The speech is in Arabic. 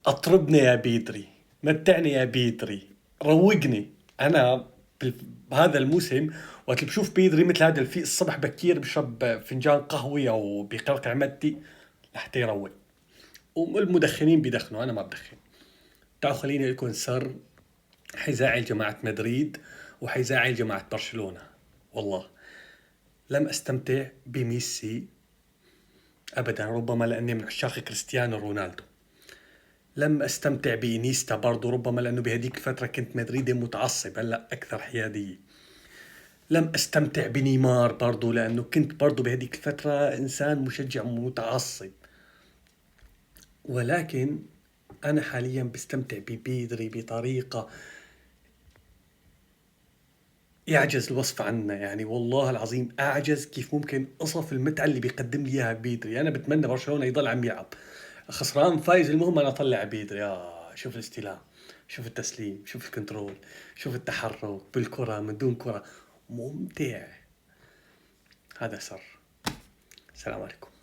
اطربني يا بيدري، متعني يا بيدري، روقني. انا بهذا الموسم وقت اللي بشوف بيدري مثل هذا الفيق الصبح بكير بشرب فنجان قهوة او بقرقع مدتي لحتى يروق. والمدخنين بيدخنوا، انا ما بدخن. تعالوا خليني لكم سر حيزعل جماعة مدريد وحيزعل جماعة برشلونة. والله لم استمتع بميسي ابدا، ربما لاني من عشاق كريستيانو رونالدو. لم استمتع بإنيستا برضو، ربما لانه بهديك الفترة كنت مدريدي متعصب، هلا اكثر حيادية. لم استمتع بنيمار برضو لانه كنت برضو بهديك الفترة انسان مشجع متعصب. ولكن انا حاليا بستمتع ببيدري بطريقة يعجز الوصف عنها. يعني والله العظيم اعجز كيف ممكن اصف المتعة اللي بيقدم لي اياها بيدري. انا بتمنى برشلونة يضل عم يلعب، خسران فايز المهم انا اطلع بيدري. شوف الاستلام، شوف التسليم، شوف الكنترول، شوف التحرك بالكرة من دون كرة، ممتع. هذا سر. السلام عليكم.